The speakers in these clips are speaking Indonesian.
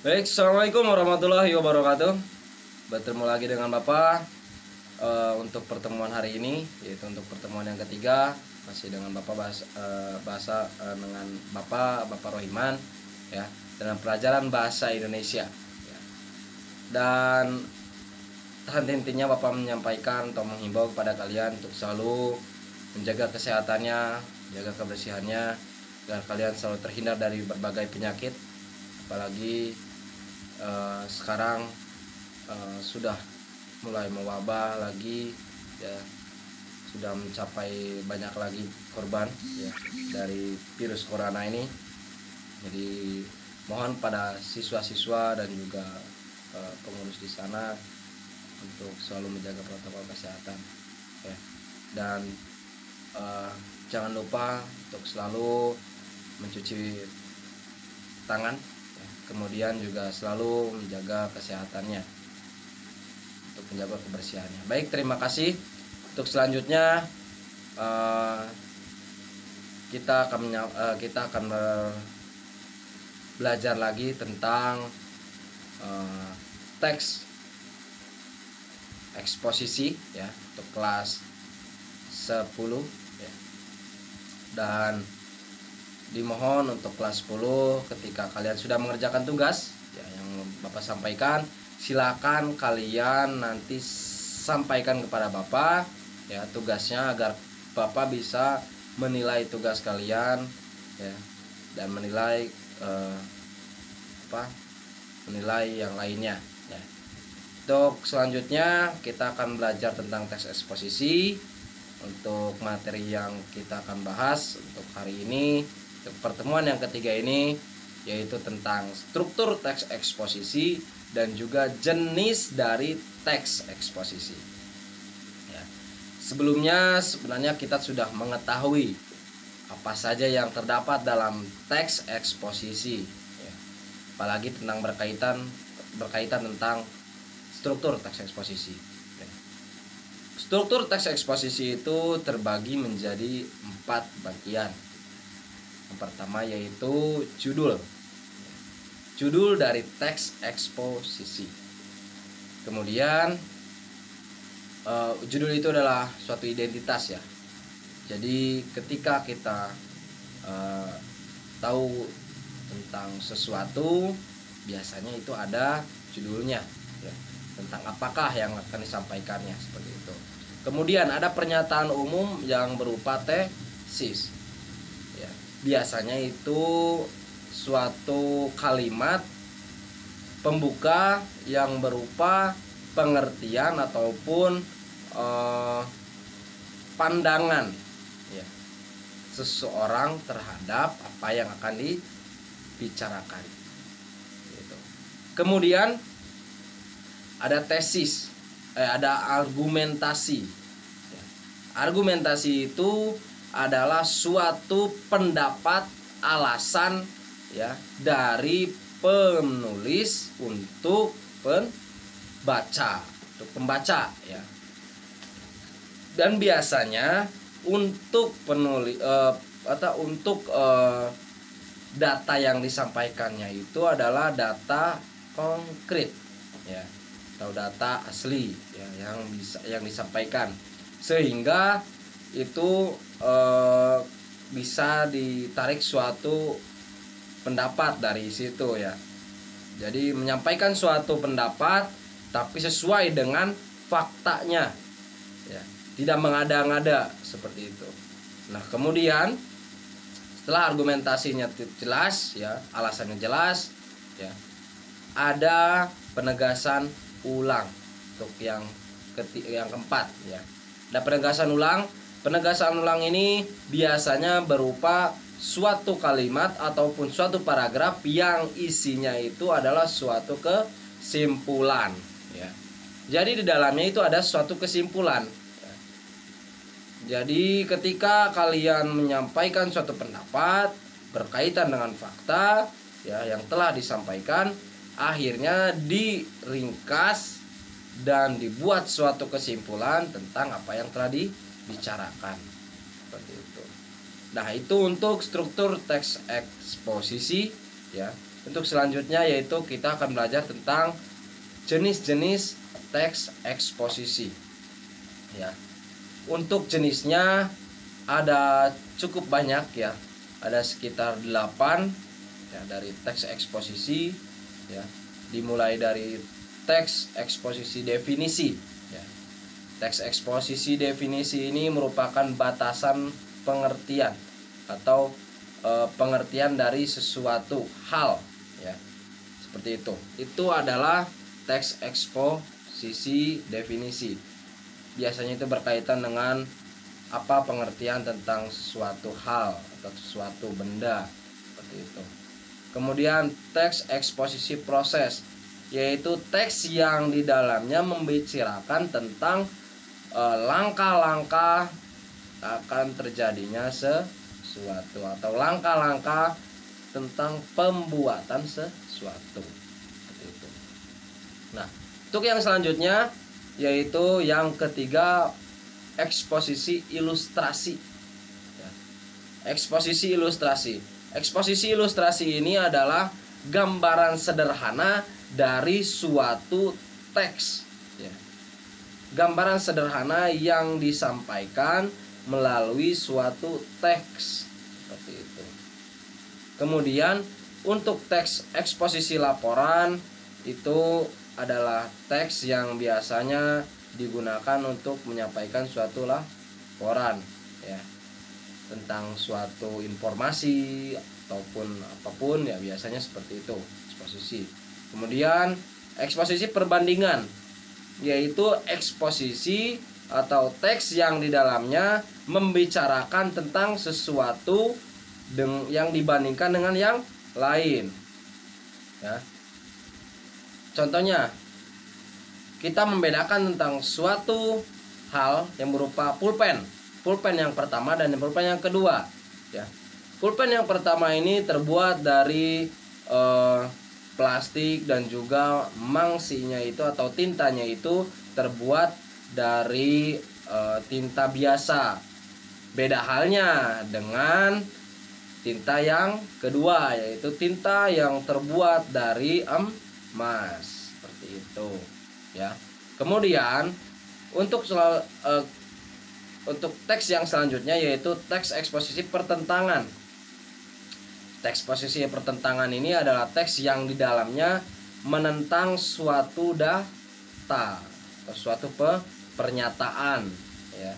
Baik, assalamualaikum warahmatullahi wabarakatuh. Bertemu lagi dengan Bapak untuk pertemuan hari ini, yaitu untuk pertemuan yang ketiga, masih dengan Bapak bahasa dengan Bapak Rohiman, ya, dalam pelajaran bahasa Indonesia. Ya. Dan henti-hentinya Bapak menyampaikan atau menghimbau kepada kalian untuk selalu menjaga kesehatannya, jaga kebersihannya, agar kalian selalu terhindar dari berbagai penyakit, apalagi sekarang sudah mulai mewabah lagi, ya, sudah mencapai banyak lagi korban, ya, dari virus corona ini. Jadi mohon pada siswa-siswa dan juga pengurus di sana untuk selalu menjaga protokol kesehatan, ya. Dan jangan lupa untuk selalu mencuci tangan, ya. Kemudian juga selalu menjaga kesehatannya untuk menjaga kebersihannya. Baik, terima kasih. Untuk selanjutnya kita akan belajar lagi tentang teks eksposisi, ya, untuk kelas 10, ya. Dan dimohon untuk kelas 10 ketika kalian sudah mengerjakan tugas, ya, yang Bapak sampaikan, silakan kalian nanti sampaikan kepada Bapak, ya, tugasnya, agar Bapak bisa menilai tugas kalian, ya, dan menilai menilai yang lainnya, ya. Untuk selanjutnya kita akan belajar tentang teks eksposisi. Untuk materi yang kita akan bahas untuk hari ini, untuk pertemuan yang ketiga ini, yaitu tentang struktur teks eksposisi dan juga jenis dari teks eksposisi, ya. Sebelumnya sebenarnya kita sudah mengetahui apa saja yang terdapat dalam teks eksposisi, ya. Apalagi berkaitan tentang struktur teks eksposisi. Struktur teks eksposisi itu terbagi menjadi 4 bagian. Yang pertama yaitu judul. Judul dari teks eksposisi. Kemudian judul itu adalah suatu identitas, ya. Jadi ketika kita tahu tentang sesuatu, biasanya itu ada judulnya, ya, tentang apakah yang akan disampaikannya, seperti itu. Kemudian ada pernyataan umum yang berupa tesis, ya. Biasanya itu suatu kalimat pembuka yang berupa pengertian ataupun pandangan, ya, seseorang terhadap apa yang akan dibicarakan, gitu. Kemudian ada tesis, ada argumentasi. Argumentasi itu adalah suatu pendapat, alasan, ya, dari penulis untuk pembaca, ya. Dan biasanya untuk penulis data yang disampaikannya itu adalah data konkret, ya, atau data asli, ya, yang disampaikan, sehingga itu bisa ditarik suatu pendapat dari situ, ya. Jadi menyampaikan suatu pendapat tapi sesuai dengan faktanya, ya, tidak mengada-ngada, seperti itu. Nah, kemudian setelah argumentasinya jelas, ya, alasannya jelas, ya, ada penegasan ulang untuk yang keempat, ya. Ada penegasan ulang. Penegasan ulang ini biasanya berupa suatu kalimat ataupun suatu paragraf yang isinya itu adalah suatu kesimpulan, ya. Jadi di dalamnya itu ada suatu kesimpulan, ya. Jadi ketika kalian menyampaikan suatu pendapat berkaitan dengan fakta, ya, yang telah disampaikan, akhirnya diringkas dan dibuat suatu kesimpulan tentang apa yang telah dibicarakan, seperti itu. Nah, itu untuk struktur teks eksposisi, ya. Untuk selanjutnya yaitu kita akan belajar tentang jenis-jenis teks eksposisi. Ya. Untuk jenisnya ada cukup banyak ya. Ada sekitar 8 ya dari teks eksposisi ya. Dimulai dari teks eksposisi definisi ya. Teks eksposisi definisi ini merupakan batasan pengertian atau pengertian dari sesuatu hal ya. Seperti itu. Itu adalah teks eksposisi definisi. Biasanya itu berkaitan dengan apa pengertian tentang suatu hal atau suatu benda, seperti itu. Kemudian teks eksposisi proses, yaitu teks yang di dalamnya membicarakan tentang langkah-langkah akan terjadinya sesuatu atau langkah-langkah tentang pembuatan sesuatu, seperti itu. Nah, untuk yang selanjutnya yaitu yang ketiga, eksposisi ilustrasi ya. Eksposisi ilustrasi. Eksposisi ilustrasi ini adalah gambaran sederhana dari suatu teks ya. Gambaran sederhana yang disampaikan melalui suatu teks, seperti itu. Kemudian untuk teks eksposisi laporan itu adalah teks yang biasanya digunakan untuk menyampaikan suatu laporan ya, tentang suatu informasi ataupun apapun ya, biasanya seperti itu eksposisi. Kemudian eksposisi perbandingan, yaitu eksposisi atau teks yang di dalamnya membicarakan tentang sesuatu yang dibandingkan dengan yang lain ya. Contohnya, kita membedakan tentang suatu hal yang berupa pulpen. Pulpen yang pertama dan pulpen yang kedua ya. Pulpen yang pertama ini terbuat dari plastik dan juga mangsinya itu atau tintanya itu terbuat dari tinta biasa. Beda halnya dengan tinta yang kedua, yaitu tinta yang terbuat dari emas, seperti itu ya. Kemudian untuk teks yang selanjutnya yaitu teks eksposisi pertentangan. Teks eksposisi pertentangan ini adalah teks yang di dalamnya menentang suatu data atau suatu pernyataan ya.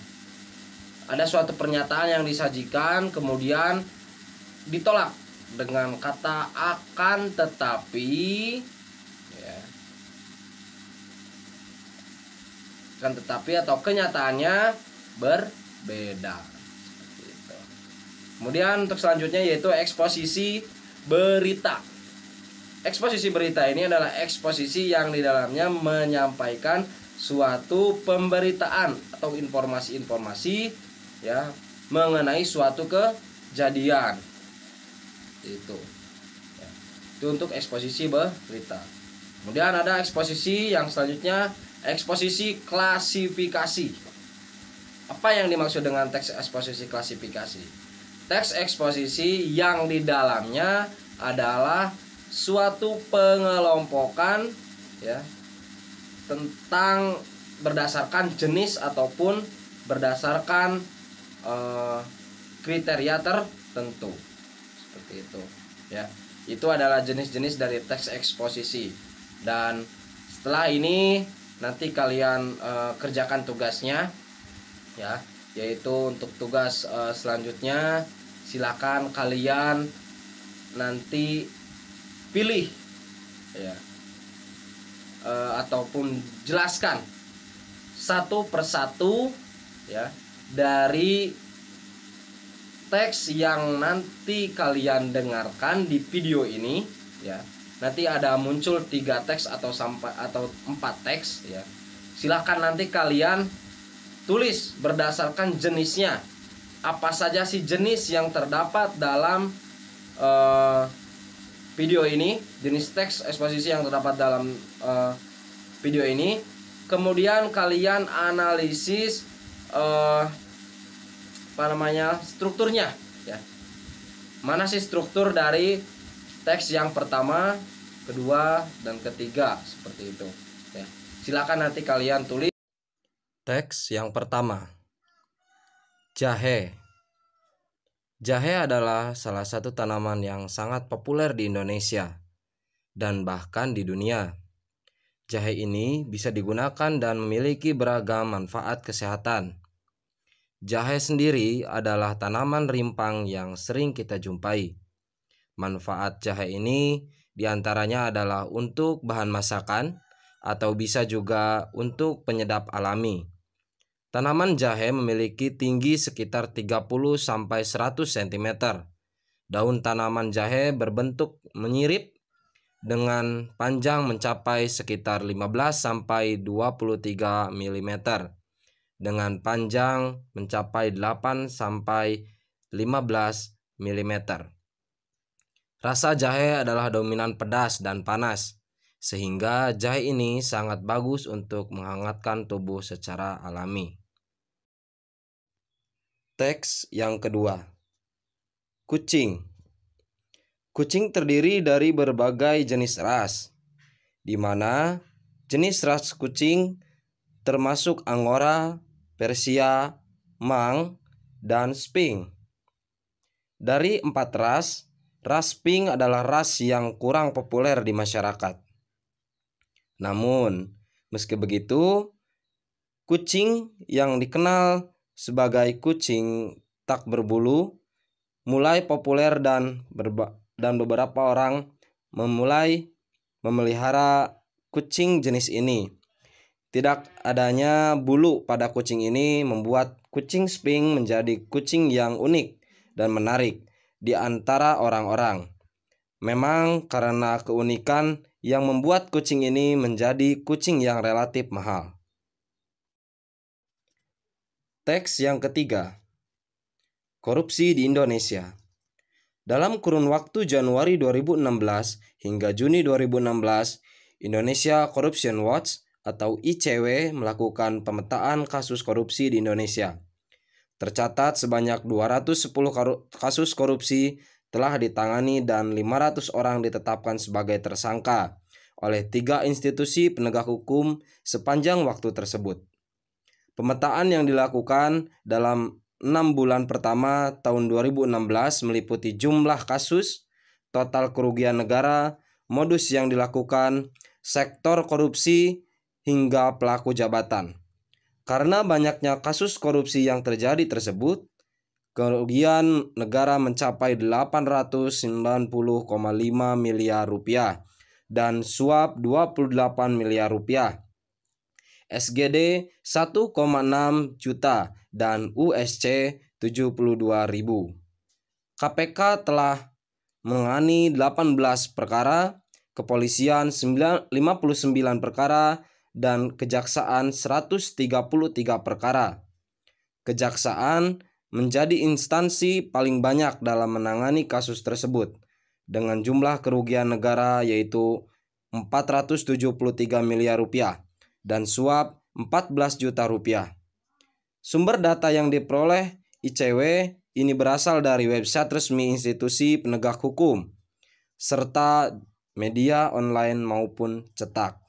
Ada suatu pernyataan yang disajikan kemudian ditolak dengan kata akan tetapi ya. Akan tetapi atau kenyataannya berbeda, seperti itu. Kemudian untuk selanjutnya yaitu eksposisi berita. Eksposisi berita ini adalah eksposisi yang di dalamnya menyampaikan suatu pemberitaan atau informasi-informasi ya mengenai suatu kejadian. Itu ya. Itu untuk eksposisi berita. Kemudian ada eksposisi yang selanjutnya, eksposisi klasifikasi. Apa yang dimaksud dengan teks eksposisi klasifikasi? Teks eksposisi yang di dalamnya adalah suatu pengelompokan ya tentang berdasarkan jenis ataupun berdasarkan kriteria tertentu, seperti itu ya. Itu adalah jenis-jenis dari teks eksposisi. Dan setelah ini nanti kalian kerjakan tugasnya ya, yaitu untuk tugas selanjutnya silakan kalian nanti pilih ya ataupun jelaskan satu persatu ya dari teks yang nanti kalian dengarkan di video ini ya. Nanti ada muncul 3 teks atau 4 teks ya. Silahkan nanti kalian tulis berdasarkan jenisnya. Apa saja sih jenis yang terdapat dalam video ini, jenis teks eksposisi yang terdapat dalam video ini. Kemudian kalian analisis strukturnya ya. Mana sih struktur dari teks yang pertama, kedua, dan ketiga seperti itu. Ya. Silakan nanti kalian tulis. Teks yang pertama, jahe. Jahe adalah salah satu tanaman yang sangat populer di Indonesia dan bahkan di dunia. Jahe ini bisa digunakan dan memiliki beragam manfaat kesehatan. Jahe sendiri adalah tanaman rimpang yang sering kita jumpai. Manfaat jahe ini diantaranya adalah untuk bahan masakan atau bisa juga untuk penyedap alami. Tanaman jahe memiliki tinggi sekitar 30-100 cm. Daun tanaman jahe berbentuk menyirip dengan panjang mencapai sekitar 15-23 mm. Dengan panjang mencapai 8-15 mm. Rasa jahe adalah dominan pedas dan panas, sehingga jahe ini sangat bagus untuk menghangatkan tubuh secara alami. Teks yang kedua, kucing. Kucing terdiri dari berbagai jenis ras, di mana jenis ras kucing termasuk Angora, Persia, Mang, dan Sphinx. Dari 4 ras Sphinx adalah ras yang kurang populer di masyarakat. Namun, meski begitu, kucing yang dikenal sebagai kucing tak berbulu mulai populer dan beberapa orang memulai memelihara kucing jenis ini. Tidak adanya bulu pada kucing ini membuat kucing Sphinx menjadi kucing yang unik dan menarik di antara orang-orang. Memang karena keunikan yang membuat kucing ini menjadi kucing yang relatif mahal. Teks yang ketiga, korupsi di Indonesia. Dalam kurun waktu Januari 2016 hingga Juni 2016, Indonesia Corruption Watch atau ICW melakukan pemetaan kasus korupsi di Indonesia. Tercatat sebanyak 210 kasus korupsi telah ditangani dan 500 orang ditetapkan sebagai tersangka oleh 3 institusi penegak hukum sepanjang waktu tersebut. Pemetaan yang dilakukan dalam 6 bulan pertama tahun 2016 meliputi jumlah kasus, total kerugian negara, modus yang dilakukan, sektor korupsi, hingga pelaku jabatan. Karena banyaknya kasus korupsi yang terjadi tersebut, kerugian negara mencapai 890,5 miliar rupiah dan suap 28 miliar rupiah. SGD 1,6 juta dan USC 72.000. KPK telah menangani 18 perkara, kepolisian 59 perkara, dan kejaksaan 133 perkara. Kejaksaan menjadi instansi paling banyak dalam menangani kasus tersebut dengan jumlah kerugian negara yaitu 473 miliar rupiah dan suap 14 juta rupiah. Sumber data yang diperoleh ICW ini berasal dari website resmi institusi penegak hukum serta media online maupun cetak.